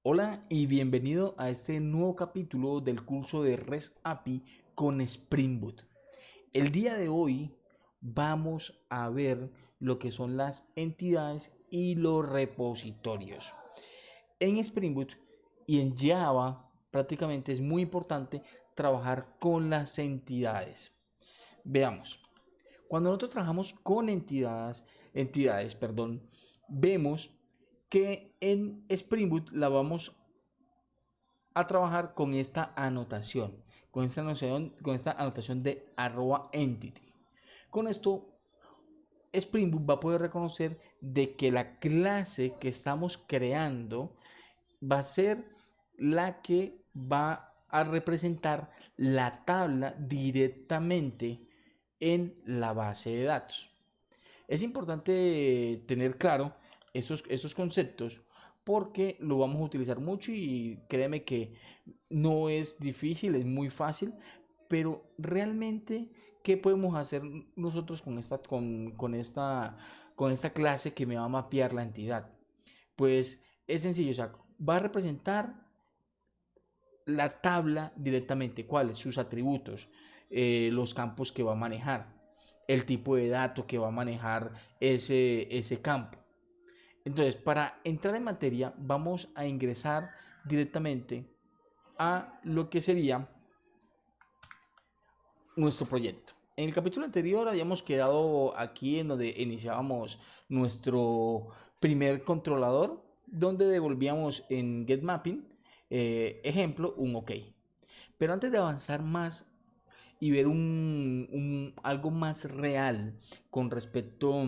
Hola y bienvenido a este nuevo capítulo del curso de REST API con Spring Boot. El día de hoy vamos a ver lo que son las entidades y los repositorios. En Spring Boot y en Java prácticamente es muy importante trabajar con las entidades. Veamos, cuando nosotros trabajamos con entidades, vemos que en Spring Boot la vamos a trabajar con esta anotación de @entity. Con esto, Spring Boot va a poder reconocer de que la clase que estamos creando va a ser la que va a representar la tabla directamente en la base de datos. Es importante tener claro estos conceptos porque lo vamos a utilizar mucho y créeme que no es difícil, es muy fácil, pero realmente, ¿qué podemos hacer nosotros con esta clase que me va a mapear la entidad? Pues es sencillo, o sea, va a representar la tabla directamente, cuáles, sus atributos, los campos que va a manejar, el tipo de dato que va a manejar ese campo. Entonces, para entrar en materia, vamos a ingresar directamente a lo que sería nuestro proyecto. En el capítulo anterior habíamos quedado aquí en donde iniciábamos nuestro primer controlador, donde devolvíamos en getMapping, ejemplo, un OK. Pero antes de avanzar más y ver algo más real con respecto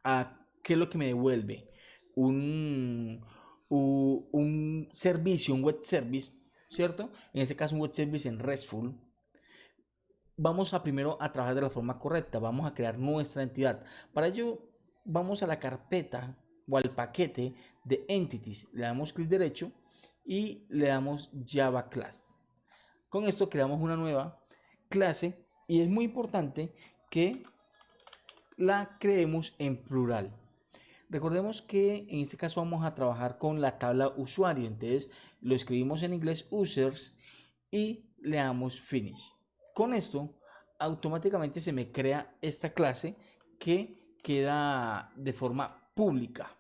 a qué es lo que me devuelve un, un servicio, un web service, ¿cierto? En este caso un web service en RESTful. Vamos a primero a trabajar de la forma correcta, vamos a crear nuestra entidad. Para ello vamos a la carpeta o al paquete de entities, le damos clic derecho y le damos Java Class. Con esto creamos una nueva clase y es muy importante que la creemos en plural. Recordemos que en este caso vamos a trabajar con la tabla usuario, entonces lo escribimos en inglés users y le damos finish. Con esto automáticamente se me crea esta clase que queda de forma pública.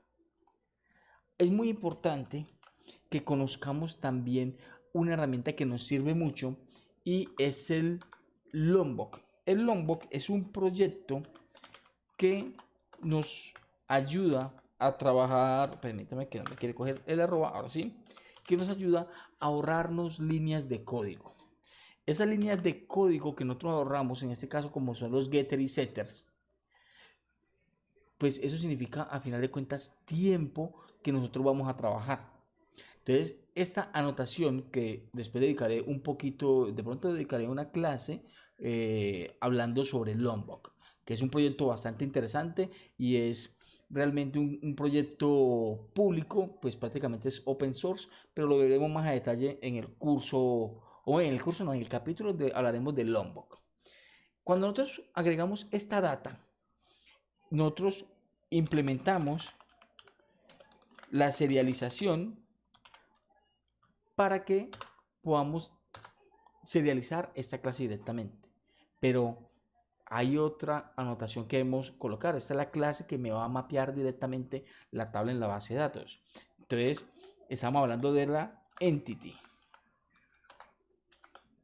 Es muy importante que conozcamos también una herramienta que nos sirve mucho y es el Lombok. El Lombok es un proyecto que nos ayuda a trabajar, permítame que no me quiere coger el arroba, ahora sí, que nos ayuda a ahorrarnos líneas de código. Esas líneas de código que nosotros ahorramos, en este caso como son los getter y setters, pues eso significa a final de cuentas tiempo que nosotros vamos a trabajar. Entonces, esta anotación que después dedicaré un poquito, de pronto dedicaré una clase hablando sobre el Lombok, que es un proyecto bastante interesante y es realmente un proyecto público, pues prácticamente es open source, pero lo veremos más a detalle en el curso, o en el curso, no, en el capítulo hablaremos del Lombok. Cuando nosotros agregamos esta data, nosotros implementamos la serialización para que podamos serializar esta clase directamente. Pero hay otra anotación que debemos colocar. Esta es la clase que me va a mapear directamente la tabla en la base de datos. Entonces, estamos hablando de la entity.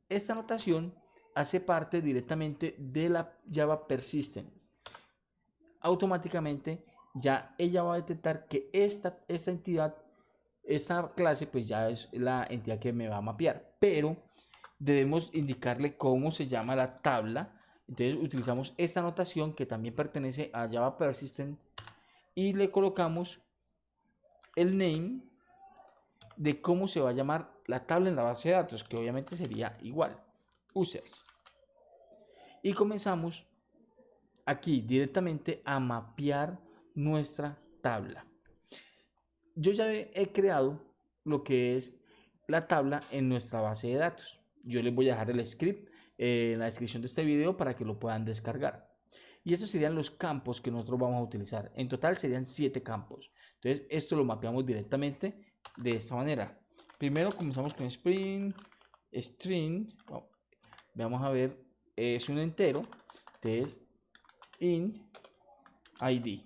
Esta anotación hace parte directamente de la Java Persistence. Automáticamente ya ella va a detectar que esta entidad, esta clase, pues ya es la entidad que me va a mapear. Pero debemos indicarle cómo se llama la tabla. Entonces utilizamos esta anotación que también pertenece a Java Persistent y le colocamos el name de cómo se va a llamar la tabla en la base de datos, que obviamente sería igual, users. Y comenzamos aquí directamente a mapear nuestra tabla. Yo ya he creado lo que es la tabla en nuestra base de datos. Yo les voy a dejar el script en la descripción de este video para que lo puedan descargar. Y esos serían los campos que nosotros vamos a utilizar. En total serían 7 campos. Entonces esto lo mapeamos directamente de esta manera. Primero comenzamos con string. Oh, vamos a ver, es un entero. Entonces, int id.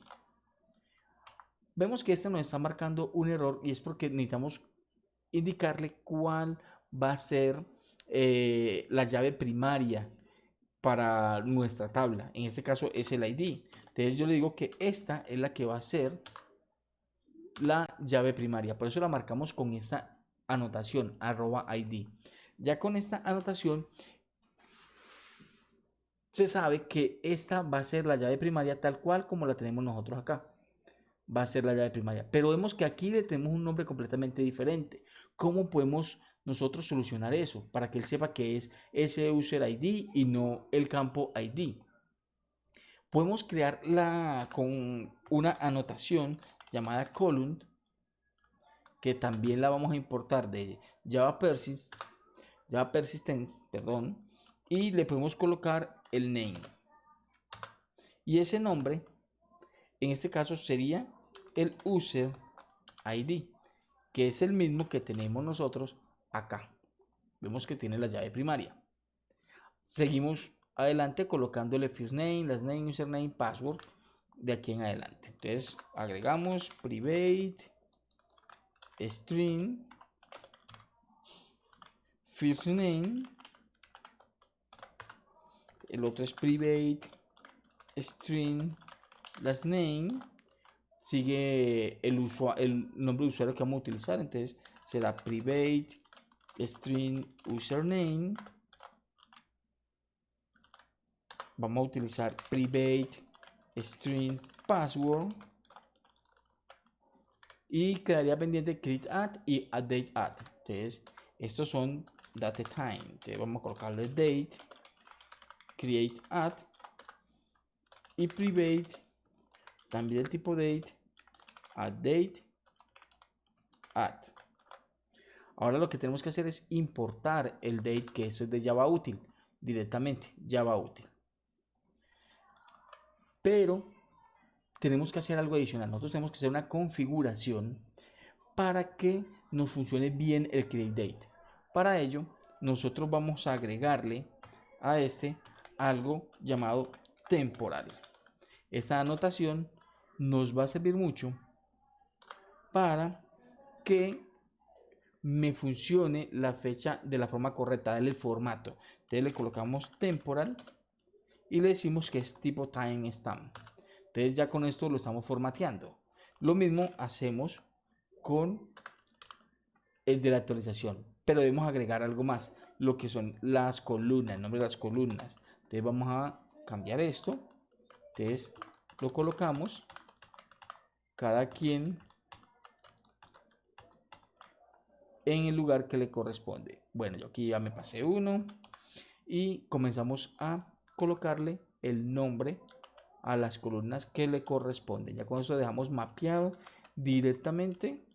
Vemos que este nos está marcando un error y es porque necesitamos indicarle cuál va a ser la llave primaria para nuestra tabla. En este caso es el ID. Entonces yo le digo que esta es la que va a ser la llave primaria. Por eso la marcamos con esta anotación, @id. Ya con esta anotación se sabe que esta va a ser la llave primaria tal cual como la tenemos nosotros acá. Va a ser la llave primaria. Pero vemos que aquí le tenemos un nombre completamente diferente. ¿Cómo podemos nosotros solucionar eso? Para que él sepa que es ese user ID y no el campo ID. Podemos crearla con una anotación llamada column, que también la vamos a importar de Java Persistence, perdón, y le podemos colocar el name. Y ese nombre, en este caso, sería el user ID, que es el mismo que tenemos nosotros acá. Vemos que tiene la llave primaria. Seguimos adelante colocándole first name, last name, username, password de aquí en adelante. Entonces agregamos private string first name, el otro es private string last name, sigue el nombre de usuario que vamos a utilizar, entonces será private string username. Vamos a utilizar private string password y quedaría pendiente create add y update add. Entonces estos son date time. Entonces vamos a colocarle date, create add y private, también el tipo date, update add. Ahora lo que tenemos que hacer es importar el date, que eso es de Java útil, directamente Java útil. Pero tenemos que hacer algo adicional. Nosotros tenemos que hacer una configuración para que nos funcione bien el create date. Para ello, nosotros vamos a agregarle a este algo llamado temporal. Esta anotación nos va a servir mucho para que me funcione la fecha de la forma correcta, darle el formato. Entonces le colocamos temporal y le decimos que es tipo timestamp. Entonces ya con esto lo estamos formateando. Lo mismo hacemos con el de la actualización, pero debemos agregar algo más, lo que son las columnas, el nombre de las columnas. Entonces vamos a cambiar esto. Entonces lo colocamos cada quien en el lugar que le corresponde. Bueno, yo aquí ya me pasé uno y comenzamos a colocarle el nombre a las columnas que le corresponden. Ya con eso dejamos mapeado directamente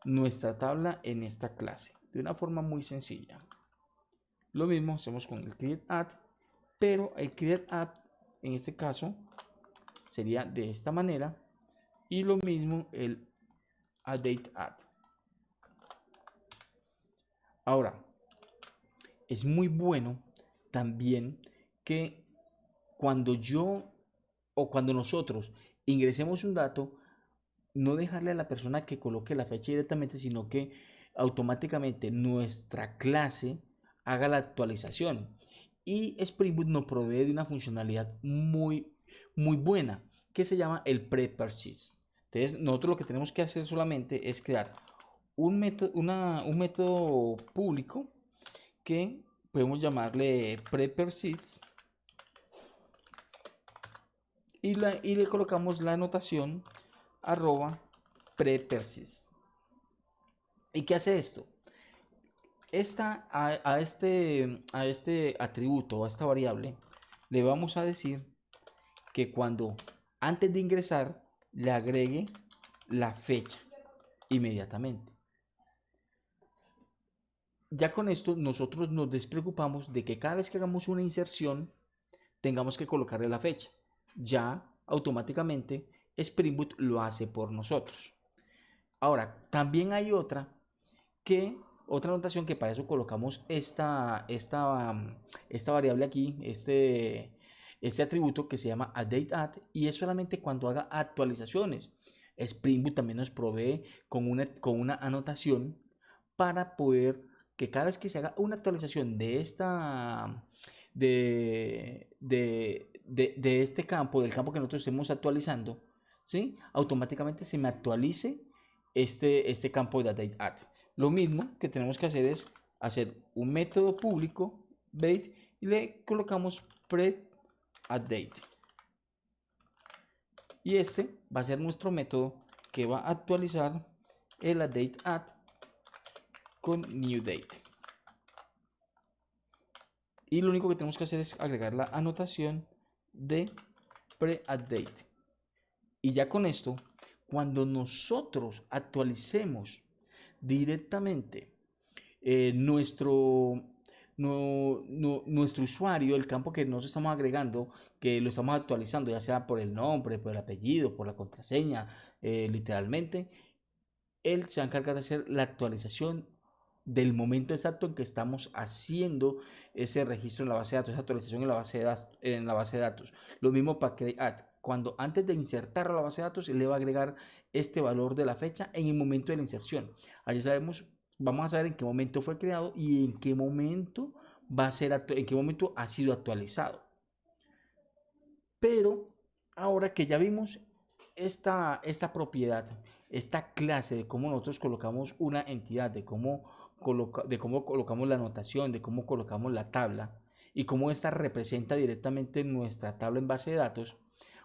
nuestra tabla en esta clase de una forma muy sencilla. Lo mismo hacemos con el create add, pero el create add en este caso sería de esta manera y lo mismo el update add. Ahora, es muy bueno también que cuando cuando nosotros ingresemos un dato, no dejarle a la persona que coloque la fecha directamente, sino que automáticamente nuestra clase haga la actualización. Y Spring Boot nos provee de una funcionalidad muy buena que se llama el pre-persist. Entonces nosotros lo que tenemos que hacer solamente es crear un método público que podemos llamarle pre-persist y le colocamos la anotación @prepersist. ¿Y qué hace esto? A este atributo, a esta variable, le vamos a decir que cuando antes de ingresar le agregue la fecha inmediatamente. Ya con esto nosotros nos despreocupamos de que cada vez que hagamos una inserción tengamos que colocarle la fecha. Ya automáticamente Spring Boot lo hace por nosotros. Ahora, también hay otra notación que para eso colocamos esta variable aquí, este atributo que se llama updateAdd, y es solamente cuando haga actualizaciones. Spring Boot también nos provee con una anotación para poder que cada vez que se haga una actualización de este campo, del campo que nosotros estemos actualizando, ¿sí? Automáticamente se me actualice este campo de updateAdd. Lo mismo que tenemos que hacer es hacer un método público bait y le colocamos pre-update. Y este va a ser nuestro método que va a actualizar el updateAdd con new date. Y lo único que tenemos que hacer es agregar la anotación de pre-update. Y ya con esto, cuando nosotros actualicemos directamente nuestro usuario, el campo que nosotros estamos agregando, que lo estamos actualizando, ya sea por el nombre, por el apellido, por la contraseña, literalmente, él se va a encargar de hacer la actualización del momento exacto en que estamos haciendo ese registro en la base de datos, esa actualización en la base de datos. Lo mismo para create. Cuando antes de insertarlo a la base de datos, él le va a agregar este valor de la fecha en el momento de la inserción. Allí vamos a saber en qué momento fue creado y en qué momento en qué momento ha sido actualizado. Pero ahora que ya vimos esta propiedad, esta clase de cómo nosotros colocamos una entidad, de cómo colocamos la anotación, de cómo colocamos la tabla y cómo esta representa directamente nuestra tabla en base de datos,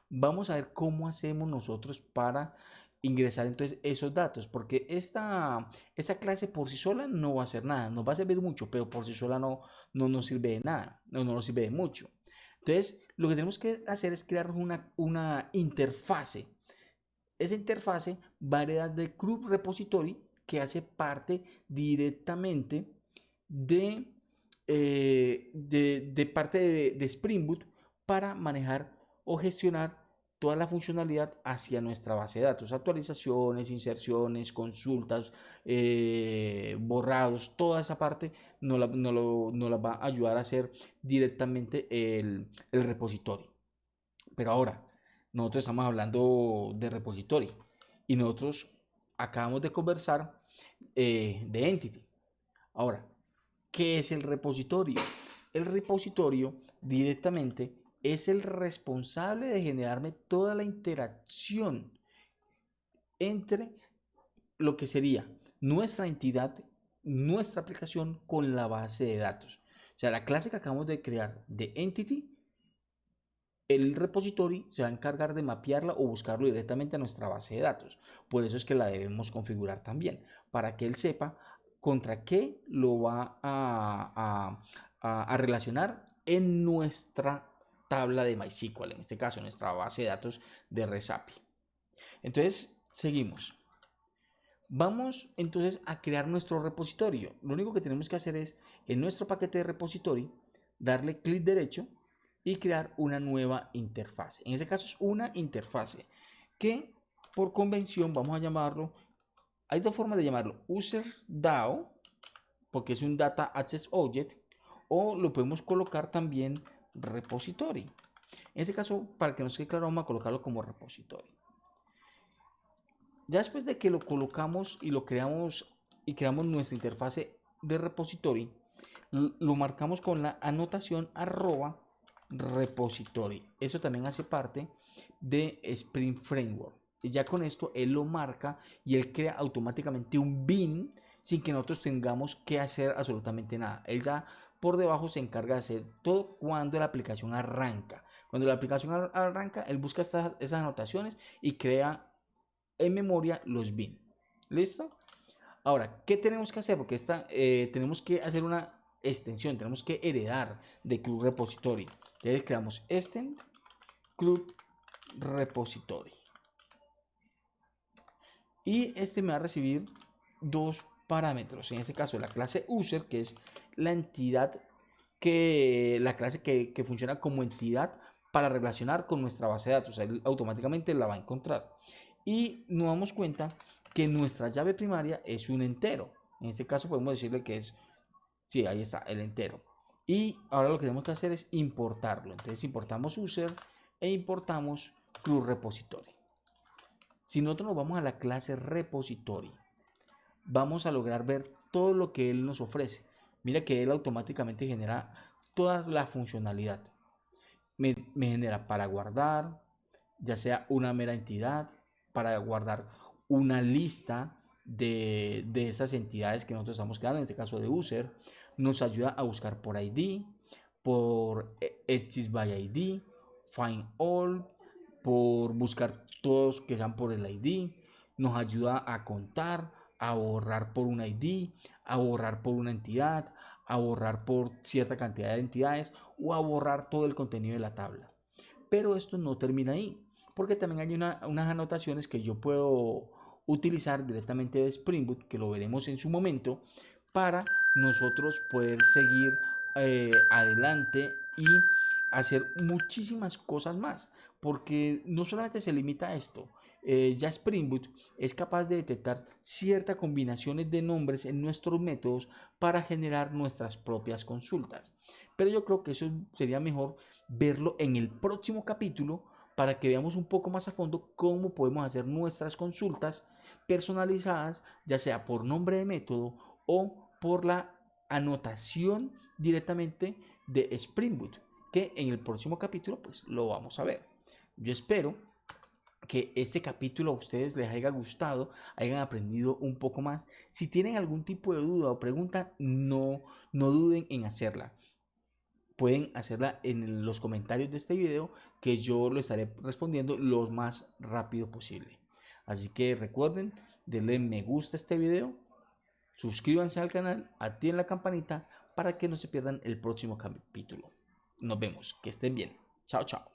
vamos a ver cómo hacemos nosotros para ingresar entonces esos datos, porque esta clase por sí sola no va a hacer nada, nos va a servir mucho, pero por sí sola no nos sirve de nada, no nos sirve de mucho. Entonces, lo que tenemos que hacer es crear una interfase. Esa interfase va a heredar del Club Repository que hace parte directamente de parte de Spring Boot para manejar o gestionar toda la funcionalidad hacia nuestra base de datos, actualizaciones, inserciones, consultas, borrados, toda esa parte nos la va a ayudar a hacer directamente el repository. Pero ahora, nosotros estamos hablando de repository y nosotros acabamos de conversar de entity. Ahora, ¿qué es el repositorio? El repositorio directamente es el responsable de generarme toda la interacción entre lo que sería nuestra entidad, nuestra aplicación con la base de datos. O sea, la clase que acabamos de crear de entity, el repository se va a encargar de mapearla o buscarlo directamente a nuestra base de datos. Por eso es que la debemos configurar también, para que él sepa contra qué lo va a relacionar en nuestra tabla de MySQL, en este caso en nuestra base de datos de REST API. Entonces, seguimos. Vamos entonces a crear nuestro repositorio. Lo único que tenemos que hacer es, en nuestro paquete de repository, darle clic derecho y crear una nueva interfase. En este caso es una interfase que por convención vamos a llamarlo, hay dos formas de llamarlo, user DAO, porque es un Data Access Object, o lo podemos colocar también repository. En este caso, para que nos quede claro, vamos a colocarlo como repository. Ya después de que lo colocamos y lo creamos y creamos nuestra interfase de repository, lo marcamos con la anotación @repository. Eso también hace parte de Spring Framework. Y ya con esto él lo marca y él crea automáticamente un bin sin que nosotros tengamos que hacer absolutamente nada. Él ya por debajo se encarga de hacer todo cuando la aplicación arranca. Cuando la aplicación arranca, él busca esas anotaciones y crea en memoria los bin. ¿Listo? Ahora, ¿qué tenemos que hacer? Porque tenemos que hacer una extensión, tenemos que heredar de Club Repository. Entonces creamos extend Club Repository. Y este me va a recibir dos parámetros. En este caso, la clase user, que es la entidad la clase que funciona como entidad para relacionar con nuestra base de datos. Él automáticamente la va a encontrar. Y nos damos cuenta que nuestra llave primaria es un entero. En este caso podemos decirle que es, sí, ahí está, el entero. Y ahora lo que tenemos que hacer es importarlo. Entonces importamos user e importamos club repository. Si nosotros nos vamos a la clase repository, vamos a lograr ver todo lo que él nos ofrece. Mira que él automáticamente genera toda la funcionalidad. Me genera para guardar, ya sea una mera entidad, para guardar una lista de esas entidades que nosotros estamos creando, en este caso de user. Nos ayuda a buscar por ID, por exist by ID, find all, por buscar todos que sean por el ID. Nos ayuda a contar, a borrar por un ID, a borrar por una entidad, a borrar por cierta cantidad de entidades o a borrar todo el contenido de la tabla. Pero esto no termina ahí, porque también hay unas anotaciones que yo puedo utilizar directamente de Spring Boot, que lo veremos en su momento, para nosotros poder seguir adelante y hacer muchísimas cosas más, porque no solamente se limita a esto. Ya Spring Boot es capaz de detectar ciertas combinaciones de nombres en nuestros métodos para generar nuestras propias consultas. Pero yo creo que eso sería mejor verlo en el próximo capítulo para que veamos un poco más a fondo cómo podemos hacer nuestras consultas personalizadas, ya sea por nombre de método o por la anotación directamente de Spring Boot, que en el próximo capítulo pues lo vamos a ver. Yo espero que este capítulo a ustedes les haya gustado, hayan aprendido un poco más. Si tienen algún tipo de duda o pregunta, no duden en hacerla. Pueden hacerla en los comentarios de este video, que yo lo estaré respondiendo lo más rápido posible. Así que recuerden, denle me gusta a este video, suscríbanse al canal, activen la campanita para que no se pierdan el próximo capítulo. Nos vemos, que estén bien. Chao, chao.